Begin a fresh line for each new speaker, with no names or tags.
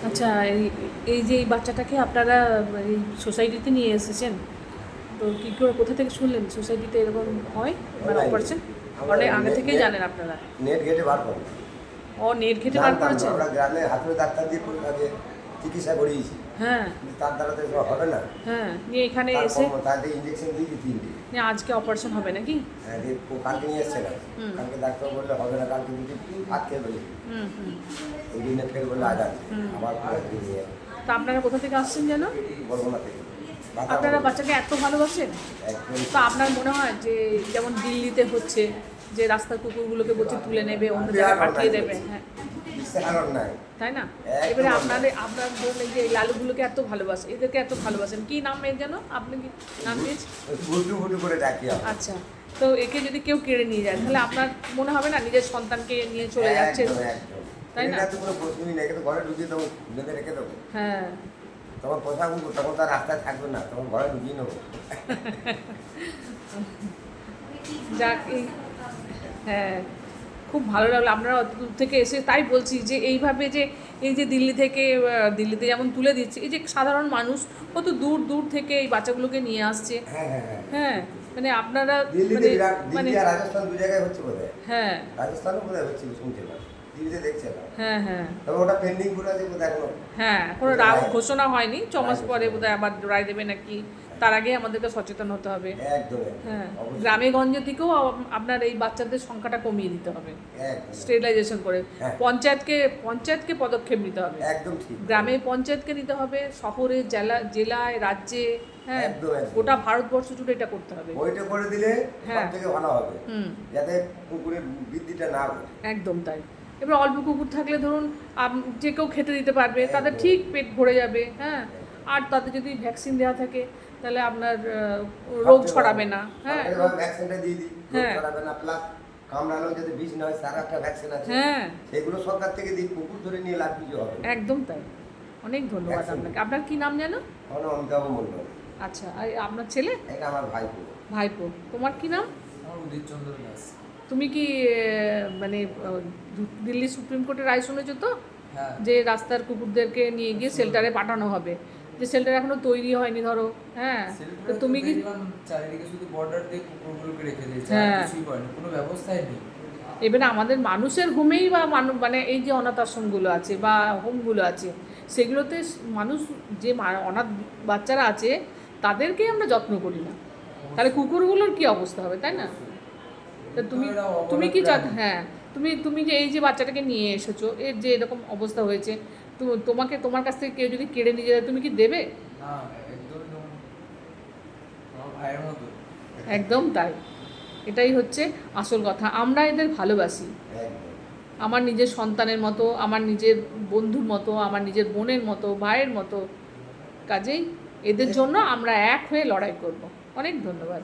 আচ্ছা, এই এই যে এই বাচ্চাটাকে আপনারা এই সোসাইটিতে নিয়ে এসেছেন, তো কী করে কোথা থেকে শুনলেন সোসাইটিতে এরকম হয় মানে
অনলাইনে
অপারেশন?
আমরা
অনেক আগে থেকেই জানেন আপনারা?
নেট ঘেটে বার করি।
ও, নেট ঘেঁটে বার
জানতাম না,
করেছেন?
আমরা গ্রামে হাতুড়ে ডাক্তার দিয়ে আগে চিকিৎসা করিয়েছি,
হ্যাঁ
কিন্তু তার দ্বারা তো এসব হবে না।
হ্যাঁ, নিয়ে এখানে
তার
এসে
তাদের ইঞ্জেকশন দিয়েছি 3 দিন।
নিয়ে আজকে অপারেশন হবে নাকি?
হ্যাঁ, ও কালকে নিয়ে এসছে না, কালকে ডাক্তার বললে হবে না, কালকে দুটি ভাত খেয়ে বলি
হুম হুম
ওই জন্য ফের বললে আজ আছে আবার পুরো নিয়ে
তা আপনারা কোথা থেকে আসছেন যেন?
বলবো না থেকে
আপনারা বাচ্চাকে এত ভালোবাসেন?
একদম।
তো আপনার মনে হয় যে যেমন দিল্লিতে হচ্ছে যে রাস্তার কুকুরগুলোকে বলছে তুলে নেবে, অন্য জায়গায় পাঠিয়ে দেবে, হ্যাঁ
বিশ্বাস নাই,
তাই না?
একদম
এবারে
অন্যায়।
আপনার ধরুন এই যে এই লালুগুলোকে এত ভালোবাসে, এদেরকে এত ভালোবাসেন, কি নাম এর যেন? আপনি কি নাম দিয়েছেন?
ভুটু ভুটু করে ডাকি আমরা।
আচ্ছা, তো একে যদি কেউ কেড়ে নিয়ে যায় তাহলে আপনার মনে হবে না নিজের সন্তানকে নিয়ে চলে যাচ্ছে?
একদম একদম,
তাই না?
এটা তো কোনো প্রশ্নই নেই, কিন্তু ঘরে ঢুকিয়ে তখন বেঁধে রেখে দেবো,
হ্যাঁ
তখন পোশাক উঠবো, তখন তার রাস্তায় থাকবে না, তখন ঘরে ঢুকিয়ে নেবো।
যাক হ্যাঁ, খুব ভালো লাগলো আপনারা অত দূর থেকে এসে, তাই বলছি যে এইভাবে যে এই যে দিল্লি থেকে দিল্লিতে যেমন তুলে দিচ্ছে, এই যে সাধারণ মানুষ কত দূর দূর থেকে এই বাচ্চাগুলোকে নিয়ে আসছে।
হ্যাঁ হ্যাঁ হ্যাঁ,
হ্যাঁ মানে আপনারা
দিল্লিতে
মানে
বিরাট,
মানে
দিল্লি আর রাজস্থান দু জায়গায় হচ্ছে বোধহয়,
হ্যাঁ
রাজস্থানও বোধহয় হচ্ছে শুনতে না, দিল্লিতে দেখছে না,
হ্যাঁ হ্যাঁ
তবে ওটা পেন্ডিং করে আছে বোধহয় এখনো।
হ্যাঁ, কোনো ঘোষণা হয়নি, 6 মাস পরে বোধহয় আবার রায় দেবে নাকি, তার আগে আমাদেরকে সচেতন হতে হবে।
একদম
হ্যাঁ,
অবশ্যই।
গ্রামে গঞ্জে থেকেও আপনার এই বাচ্চাদের সংখ্যাটা কমিয়ে দিতে হবে,
একদম
স্টেরিলাইজেশন করে।
হ্যাঁ।
পঞ্চায়েতকে পদক্ষেপ নিতে হবে,
একদম ঠিক,
গ্রামে পঞ্চায়েতকে নিতে হবে, শহরে জেলায় রাজ্যে, হ্যাঁ
একদম একদম।
গোটা ভারতবর্ষ জুড়ে এটা করতে হবে।
ওইটা করে দিলে
হ্যাঁ।
সব থেকে ভালো হবে,
হুম,
যাতে পুকুরের বৃদ্ধিটা না ঘটে।
একদম তাই। এবার অল্প কুকুর থাকলে ধরুন যে কেউ খেতে দিতে পারবে, তাদের
একদম।
ঠিক পেট ভরে যাবে, হ্যাঁ। আর তাদের যদি ভ্যাকসিন দেওয়া থাকে তাহলে আপনার রোগ ছড়াবে না, হ্যাঁ
ভ্যাকসিনটা দিয়ে দিই, রোগ
হ্যাঁ।
ছড়াবে না, প্লাস কামড়ালেও যাতে বিষ না হয়, তার একটা ভ্যাকসিন আছে,
হ্যাঁ
সেগুলো সরকার থেকে দিই, কুকুর ধরে নিয়ে লাভ কিছু হবে না।
একদম তাই। অনেক ধন্যবাদ
Vaccine।
আপনাকে। আপনার কি নাম যেন?
আমার নাম অমিতাভ মণ্ডল,
আচ্ছা, আর আপনার ছেলে?
এটা আমার ভাইপো।
ভাইপো। তোমার কি নাম?
আমার উদিত চন্দ্র দাস।
তুমি কি মানে দিল্লি সুপ্রিম কোর্টের রায় শুনেছো তো?
হ্যাঁ,
যে রাস্তার কুকুরদেরকে নিয়ে গিয়ে শেল্টারে পাঠানো হবে, যে শেল্টার এখনো তৈরি হয়নি ধরো, হ্যাঁ। তো
সেলিব্রেট
তুমি কি
দেখলাম চারিদিকে শুধু বর্ডার দিয়ে কুকুরগুলোকে রেখে দিয়েছে, আর
হ্যাঁ।
কিছুই করেনি, কোনো ব্যবস্থাই নেই।
এবারে আমাদের মানুষের ঘুমেই বা মানে এই যে অনাথ আশ্রমগুলো আছে বা হোমগুলো আছে, সেগুলোতে মানুষ যে অনাথ বাচ্চারা আছে তাদেরকেই আমরা যত্ন করি না, তাহলে কুকুরগুলোর কি অবস্থা হবে, তাই না? তা তুমি
এরা অবলা
তুমি কি
প্রাণী।
হ্যাঁ, তুমি যে এই যে বাচ্চাটাকে নিয়ে এসেছো, এর যে এরকম অবস্থা হয়েছে, তোমার কাছ থেকে কেউ যদি কেড়ে নিয়ে যায় তুমি কি দেবে?
না, একদমই নয়। আমার ভাইয়ের মতো।
একদম তাই। এটাই হচ্ছে আসল কথা, আমরা এদের ভালোবাসি
একদম।
আমার নিজের সন্তানের মতো, আমার নিজের বন্ধুর মতো, আমার নিজের বোনের মতো, ভাইয়ের মতো। কাজেই এদের জন্য আমরা এক হয়ে লড়াই করব। অনেক ধন্যবাদ।